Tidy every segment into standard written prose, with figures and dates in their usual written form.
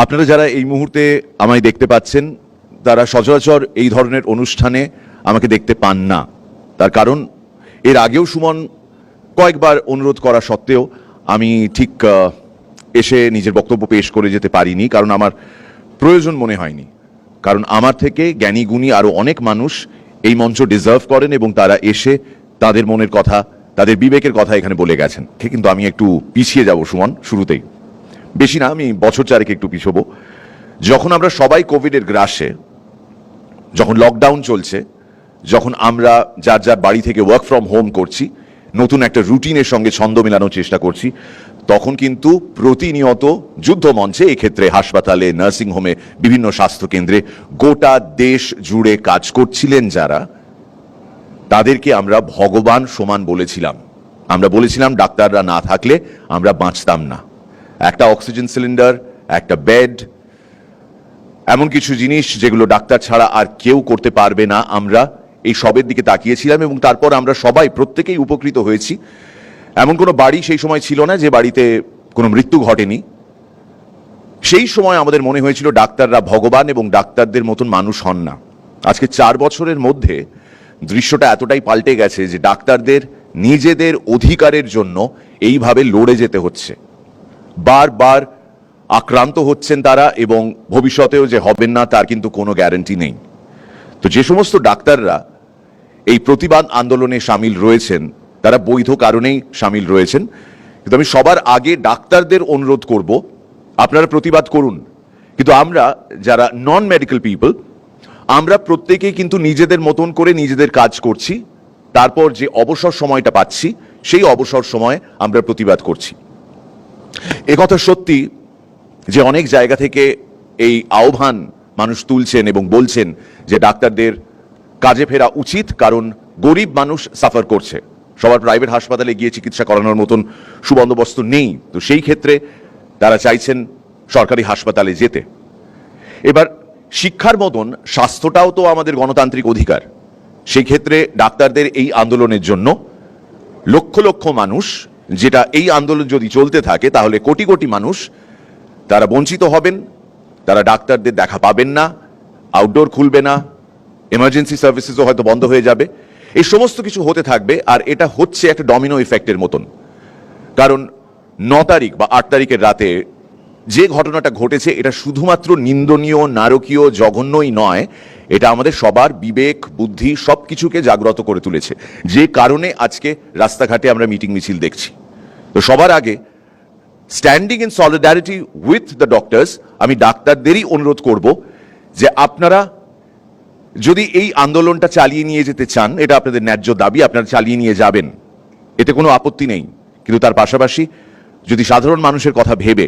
আপনারা যারা এই মুহূর্তে আমায় দেখতে পাচ্ছেন তারা সচরাচর এই ধরনের অনুষ্ঠানে আমাকে দেখতে পান না। তার কারণ এর আগেও সুমন কয়েকবার অনুরোধ করা সত্ত্বেও আমি ঠিক এসে নিজের বক্তব্য পেশ করে যেতে পারিনি, কারণ আমার প্রয়োজন মনে হয়নি। কারণ আমার থেকে জ্ঞানী গুণী আরও অনেক মানুষ এই মঞ্চ ডিজার্ভ করেন এবং তারা এসে তাদের মনের কথা, তাদের বিবেকের কথা এখানে বলে গেছেন। কিন্তু আমি একটু পিছিয়ে যাব সুমন, শুরুতেই বেশি না, আমি বছর চারেক একটু পিছবো। যখন আমরা সবাই কোভিডের গ্রাসে, যখন লকডাউন চলছে, যখন আমরা যার যার বাড়ি থেকে ওয়ার্ক ফ্রম হোম করছি, নতুন একটা রুটিনের সঙ্গে ছন্দ মেলানোর চেষ্টা করছি, তখন কিন্তু প্রতিনিয়ত যুদ্ধ মঞ্চে, এক্ষেত্রে হাসপাতালে, নার্সিংহোমে, বিভিন্ন স্বাস্থ্যকেন্দ্রে গোটা দেশ জুড়ে কাজ করছিলেন যারা, তাদেরকে আমরা ভগবান সমান বলেছিলাম। আমরা বলেছিলাম ডাক্তাররা না থাকলে আমরা বাঁচতাম না। একটা অক্সিজেন সিলিন্ডার, একটা বেড, এমন কিছু জিনিস যেগুলো ডাক্তার ছাড়া আর কেউ করতে পারবে না, আমরা এই সবের দিকে তাকিয়েছিলাম এবং তারপর আমরা সবাই প্রত্যেকেই উপকৃত হয়েছি। এমন কোনো বাড়ি সেই সময় ছিল না যে বাড়িতে কোনো মৃত্যু ঘটেনি। সেই সময় আমাদের মনে হয়েছিল ডাক্তাররা ভগবান এবং ডাক্তারদের মতন মানুষ হন না। আজকে 4 বছরের মধ্যে দৃশ্যটা এতটাই পাল্টে গেছে যে ডাক্তারদের নিজেদের অধিকারের জন্য এইভাবে লড়ে যেতে হচ্ছে। বারবার আক্রান্ত হচ্ছেন তারা এবং ভবিষ্যতেও যে হবেন না তার কিন্তু কোনো গ্যারান্টি নেই। তো যে সমস্ত ডাক্তাররা এই প্রতিবাদ আন্দোলনে সামিল রয়েছেন তারা বৈধ কারণেই সামিল রয়েছেন। কিন্তু আমি সবার আগে ডাক্তারদের অনুরোধ করব, আপনারা প্রতিবাদ করুন, কিন্তু আমরা যারা নন মেডিকেল পিপল, আমরা প্রত্যেকেই কিন্তু নিজেদের মতন করে নিজেদের কাজ করছি। তারপর যে অবসর সময়টা পাচ্ছি সেই অবসর সময় আমরা প্রতিবাদ করছি। একথা সত্যি যে অনেক জায়গা থেকে এই আহ্বান মানুষ তুলছেন এবং বলছেন যে ডাক্তারদের কাজে ফেরা উচিত, কারণ গরিব মানুষ সাফার করছে, সবার প্রাইভেট হাসপাতালে গিয়ে চিকিৎসা করানোর মতন সুবন্দোবস্ত নেই। তো সেই ক্ষেত্রে তারা চাইছেন সরকারি হাসপাতালে যেতে। এবার শিক্ষার মতন স্বাস্থ্যটাও তো আমাদের গণতান্ত্রিক অধিকার। সেই ক্ষেত্রে ডাক্তারদের এই আন্দোলনের জন্য লক্ষ লক্ষ মানুষ, যেটা এই আন্দোলন যদি চলতে থাকে তাহলে কোটি কোটি মানুষ তারা বঞ্চিত হবেন, তারা ডাক্তারদের দেখা পাবেন না, আউটডোর খুলবে না, এমার্জেন্সি সার্ভিসেসও হয়তো বন্ধ হয়ে যাবে। এই সমস্ত কিছু হতে থাকবে আর এটা হচ্ছে একটা ডমিনো ইফেক্টের মতন। কারণ 9 তারিখ বা 8 তারিখের রাতে যে ঘটনাটা ঘটেছে এটা শুধুমাত্র নিন্দনীয়, নারকীয়, জঘন্যই নয়, এটা আমাদের সবার বিবেক, বুদ্ধি সবকিছুকে জাগ্রত করে তুলেছে, যে কারণে আজকে রাস্তাঘাটে আমরা মিটিং মিছিল দেখছি। তো সবার আগে standing in solidarity with the doctors, আমি ডাক্তারদেরই অনুরোধ করব যে আপনারা যদি এই আন্দোলনটা চালিয়ে নিয়ে যেতে চান, এটা আপনাদের ন্যায্য দাবি, আপনারা চালিয়ে নিয়ে যাবেন, এতে কোনো আপত্তি নেই। কিন্তু তার পাশাপাশি যদি সাধারণ মানুষের কথা ভেবে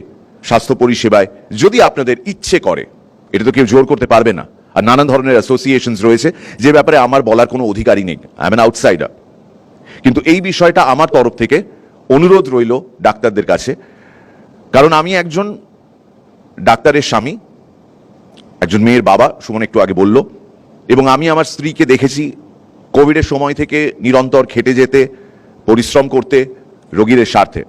স্বাস্থ্য পরিষেবায় যদি আপনাদের ইচ্ছে করে, এটা তো কেউ জোর করতে পারবে না, আর নানান ধরনের অ্যাসোসিয়েশনস রয়েছে যে ব্যাপারে আমার বলার কোনো অধিকারই নেই, আই এম অ্যান আউটসাইডার। কিন্তু এই বিষয়টা আমার তরফ থেকে অনুরোধ রইল ডাক্তারদের কাছে, কারণ আমি একজন ডাক্তারের স্বামী, একজন মেয়ের বাবা, সুমন একটু আগে বলল, এবং আমি আমার স্ত্রীকে দেখেছি কোভিডের সময় থেকে নিরন্তর খেটে যেতে, পরিশ্রম করতে রোগীর স্বার্থে।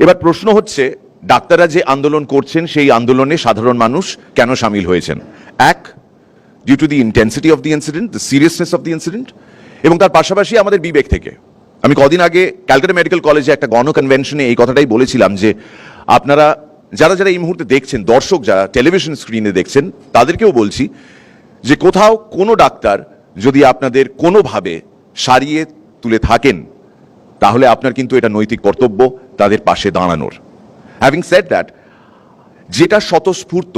এবার প্রশ্ন হচ্ছে ডাক্তাররা যে আন্দোলন করছেন সেই আন্দোলনে সাধারণ মানুষ কেন সামিল হয়েছেন? এক, due to the intensity of the incident, the seriousness of the incident, এবং তার পাশাপাশি আমাদের বিবেক থেকে। আমি কদিন আগে ক্যালকাটা মেডিকেল কলেজে একটা গণ কনভেনশনে এই কথাটাই বলেছিলাম যে আপনারা যারা যারা এই মুহূর্তে দেখছেন, দর্শক যারা টেলিভিশন স্ক্রিনে দেখছেন, তাদেরকেও বলছি যে কোথাও কোনো ডাক্তার যদি আপনাদের কোনোভাবে সারিয়ে তুলে থাকেন তাহলে আপনার কিন্তু এটা নৈতিক কর্তব্য তাদের পাশে দাঁড়ানোর। হ্যাভিং সেড দ্যাট, যেটা স্বতঃস্ফূর্ত,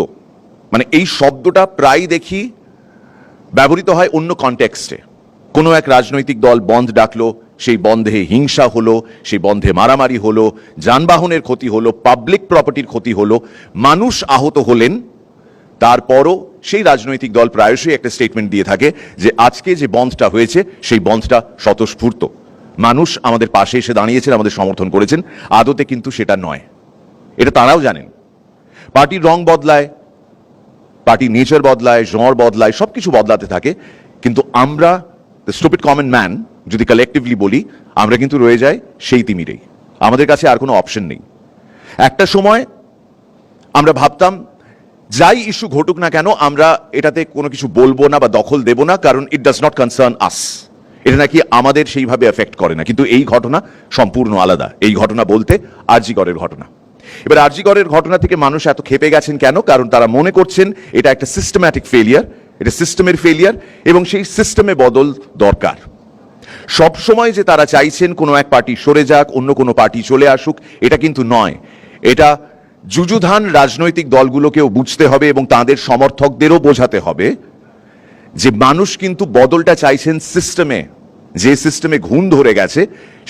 মানে এই শব্দটা প্রায় দেখি ব্যবহৃত হয় অন্য কনটেক্সটে। কোনো এক রাজনৈতিক দল বন্ধ ডাকলো, সেই বন্ধে হিংসা হলো, সেই বন্ধে মারামারি হলো, যানবাহনের ক্ষতি হলো, পাবলিক প্রপার্টির ক্ষতি হলো, মানুষ আহত হলেন, তারপরও সেই রাজনৈতিক দল প্রায়শই একটা স্টেটমেন্ট দিয়ে থাকে যে আজকে যে বন্ধটা হয়েছে সেই বন্ধটা স্বতঃস্ফূর্ত, মানুষ আমাদের পাশে এসে দাঁড়িয়েছেন, আমাদের সমর্থন করেছেন। আদতে কিন্তু সেটা নয়, এটা তারাও জানেন। পার্টির রং বদলায়, পার্টির নেচার বদলায়, জঁর বদলায়, সব কিছু বদলাতে থাকে, কিন্তু আমরা দ্য স্টুপিড কমন ম্যান যদি কালেকটিভলি বলি, আমরা কিন্তু রয়ে যাই সেই তিমিরেই, আমাদের কাছে আর কোনো অপশন নেই। একটা সময় আমরা ভাবতাম যাই ইস্যু ঘটুক না কেন আমরা এটাতে কোনো কিছু বলবো না বা দখল দেব না, কারণ ইট ডাজ নট কনসার্ন আস, এটা নাকি আমাদের সেইভাবে এফেক্ট করে না। কিন্তু এই ঘটনা সম্পূর্ণ আলাদা। এই ঘটনা বলতে আরজিকরের ঘটনা। এবার আরজিকরের ঘটনা থেকে মানুষ এত ক্ষেপে গেছেন কেন? কারণ তারা মনে করছেন এটা একটা সিস্টেম্যাটিক ফেলিয়ার, এটা সিস্টেমের ফেলিয়ার, এবং সেই সিস্টেমে বদল দরকার। সব সময় যে তারা চাইছেন কোনো এক পার্টি সরে যাক, অন্য কোনো পার্টি চলে আসুক, এটা কিন্তু নয়। এটা যুযুধান রাজনৈতিক দলগুলোকেও বুঝতে হবে এবং তাদের সমর্থকদেরও বোঝাতে হবে যে মানুষ কিন্তু বদলটা চাইছেন সিস্টেমে। যে সিস্টেমে ঘুণ ধরে গেছে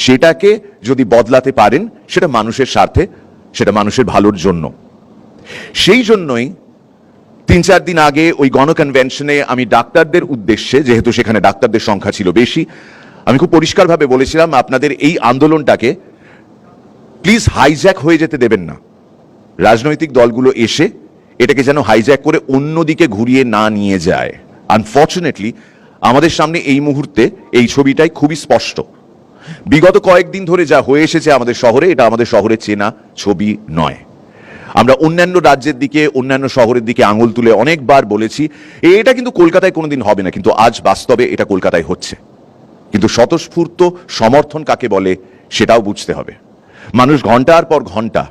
সেটাকে যদি বদলাতে পারেন সেটা মানুষের স্বার্থে, সেটা মানুষের ভালোর জন্য। সেই জন্যই 3-4 দিন আগে ওই গণকনভেনশনে আমি ডাক্তারদের উদ্দেশ্যে, যেহেতু সেখানে ডাক্তারদের সংখ্যা ছিল বেশি, আমি খুব পরিষ্কারভাবে বলেছিলাম আপনাদের এই আন্দোলনটাকে প্লিজ হাইজ্যাক হয়ে যেতে দেবেন না। রাজনৈতিক দলগুলো এসে এটাকে যেন হাইজ্যাক করে অন্যদিকে ঘুরিয়ে না নিয়ে যায়। আনফর্চুনেটলি আমাদের সামনে এই মুহূর্তে এই ছবিটাই খুবই স্পষ্ট। বিগত কয়েকদিন ধরে যা হয়ে এসেছে আমাদের শহরে, এটা আমাদের শহরে চেনা ছবি নয়। আমরা অন্যান্য রাজ্যের দিকে, অন্যান্য শহরের দিকে আঙুল তুলে অনেকবার বলেছি এটা কিন্তু কলকাতায় কোনোদিন হবে না, কিন্তু আজ বাস্তবে এটা কলকাতায় হচ্ছে। কিন্তু স্বতঃস্ফূর্ত সমর্থন কাকে বলে সেটাও বুঝতে হবে। মানুষ ঘন্টার পর ঘন্টা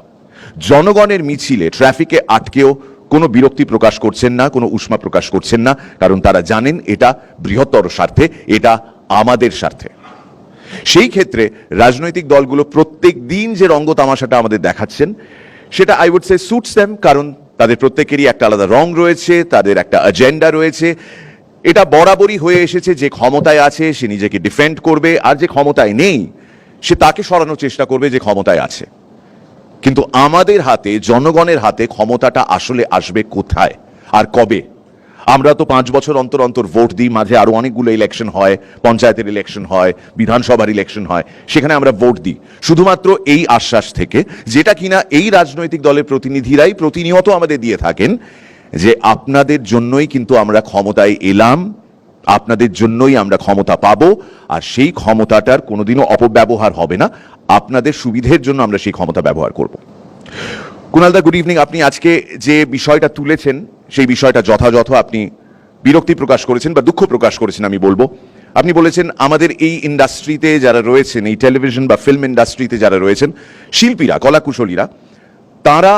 জনগণের মিছিলে ট্রাফিকে আটকেও কোনো বিরক্তি প্রকাশ করছেন না, কোনো উষ্মা প্রকাশ করছেন না, কারণ তারা জানেন এটা বৃহত্তর স্বার্থে, এটা আমাদের স্বার্থে। সেই ক্ষেত্রে রাজনৈতিক দলগুলো প্রত্যেক দিন যে রঙ্গ তামাশাটা আমাদের দেখাচ্ছেন সেটা I would say suits them, কারণ তাদের প্রত্যেকেরই একটা আলাদা রং রয়েছে, তাদের একটা এজেন্ডা রয়েছে। এটা বরাবরই হয়ে এসেছে, যে ক্ষমতায় আছে সে নিজেকে ডিফেন্ড করবে, আর যে ক্ষমতায় নেই সে তাকে সরানোর চেষ্টা করবে যে ক্ষমতায় আছে। কিন্তু আমাদের হাতে, জনগণের হাতে ক্ষমতাটা আসলে আসবে কোথায় আর কবে? আমরা তো 5 বছর অন্তর অন্তর ভোট দিই, মাঝে আরো অনেকগুলো ইলেকশন হয়, পঞ্চায়েতের ইলেকশন হয়, বিধানসভার ইলেকশন হয়, সেখানে আমরা ভোট দিই শুধুমাত্র এই আশ্বাস থেকে, যেটা কিনা এই রাজনৈতিক দলের প্রতিনিধিরাই প্রতিনিয়ত আমাদের দিয়ে থাকেন, যে আপনাদের জন্যই কিন্তু আমরা ক্ষমতায় এলাম, আপনাদের জন্যই আমরা ক্ষমতা পাবো, আর সেই ক্ষমতাটার কোনোদিনও অপব্যবহার হবে না, আপনাদের সুবিধের জন্য আমরা সেই ক্ষমতা ব্যবহার করব। কুণালদা, গুড ইভিনিং। আপনি আজকে যে বিষয়টা তুলেছেন সেই বিষয়টা যথাযথ আপনি বিরক্তি প্রকাশ করেছেন বা দুঃখ প্রকাশ করেছেন আমি বলবো। আপনি বলেছেন আমাদের এই ইন্ডাস্ট্রিতে যারা রয়েছেন, এই টেলিভিশন বা ফিল্ম ইন্ডাস্ট্রিতে যারা রয়েছেন, শিল্পীরা, কলাকুশলীরা, তারা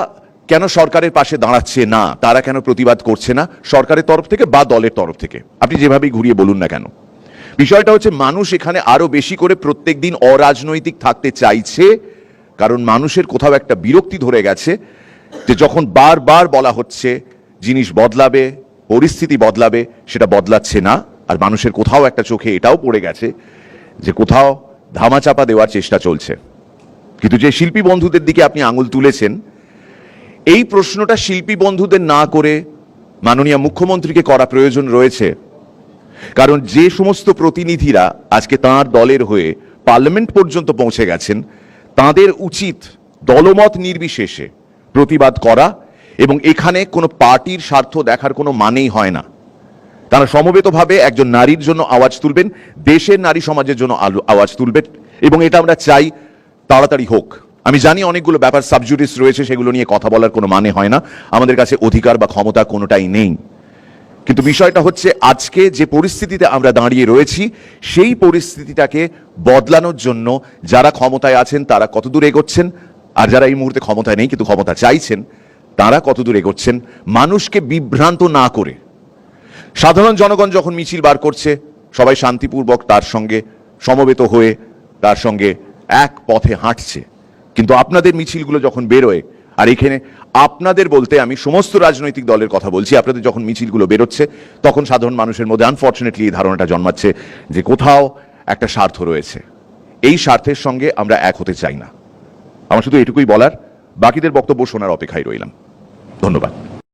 কেন সরকারের পাশে দাঁড়াচ্ছে না, তারা কেন প্রতিবাদ করছে না সরকারের তরফ থেকে বা দলের তরফ থেকে, আপনি যেভাবেই ঘুরিয়ে বলুন না কেন। বিষয়টা হচ্ছে মানুষ এখানে আরো বেশি করে প্রত্যেক দিন অরাজনৈতিক থাকতে চাইছে, কারণ মানুষের কোথাও একটা বিরক্তি ধরে গেছে যে যখন বারবার বলা হচ্ছে জিনিস বদলাবে, পরিস্থিতি বদলাবে, সেটা বদলাচ্ছে না। আর মানুষের কোথাও একটা চোখে এটাও পড়ে গেছে যে কোথাও ধামাচাপা দেওয়ার চেষ্টা চলছে। কিন্তু যে শিল্পী বন্ধুদের দিকে আপনি আঙুল তুলেছেন, এই প্রশ্নটা শিল্পী বন্ধুদের না করে মাননীয় মুখ্যমন্ত্রীকে করা প্রয়োজন রয়েছে। কারণ যে সমস্ত প্রতিনিধিরা আজকে তাঁর দলের হয়ে পার্লামেন্ট পর্যন্ত পৌঁছে গেছেন, তাদের উচিত দলমত নির্বিশেষে প্রতিবাদ করা, এবং এখানে কোনো পার্টির স্বার্থ দেখার কোনো মানেই হয় না। তারা সমবেতভাবে একজন নারীর জন্য আওয়াজ তুলবেন, দেশের নারী সমাজের জন্য আওয়াজ তুলবেন, এবং এটা আমরা চাই তাড়াতাড়ি হোক। আমি জানি অনেকগুলো ব্যাপার সাবজুডিস রয়েছে, সেগুলো নিয়ে কথা বলার কোনো মানে হয় না, আমাদের কাছে অধিকার বা ক্ষমতা কোনোটাই নেই। কিন্তু বিষয়টা হচ্ছে আজকে যে পরিস্থিতিতে আমরা দাঁড়িয়ে রয়েছি, সেই পরিস্থিতিটাকে বদলানোর জন্য যারা ক্ষমতায় আছেন তারা কতদূর এগোচ্ছেন, আর যারা এই মুহূর্তে ক্ষমতায় নেই কিন্তু ক্ষমতা চাইছেন তারা কতদূর এগোচ্ছেন, মানুষকে বিভ্রান্ত না করে। সাধারণ জনগণ যখন মিছিল বার করছে, সবাই শান্তিপূর্বক তার সঙ্গে সমবেত হয়ে তার সঙ্গে এক পথে হাঁটছে। কিন্তু আপনাদের মিছিলগুলো যখন বেরোয়, আর এখানে আপনাদের বলতে আমি সমস্ত রাজনৈতিক দলের কথা বলছি, আপনাদের যখন মিছিলগুলো বেরোচ্ছে তখন সাধারণ মানুষের মধ্যে আনফর্চুনেটলি এই ধারণাটা জন্মাচ্ছে যে কোথাও একটা স্বার্থ রয়েছে। এই স্বার্থের সঙ্গে আমরা এক হতে চাই না। আমার শুধু এটুকুই বলার, বাকিদের বক্তব্য শোনার অপেক্ষায় রইলাম। ধন্যবাদ।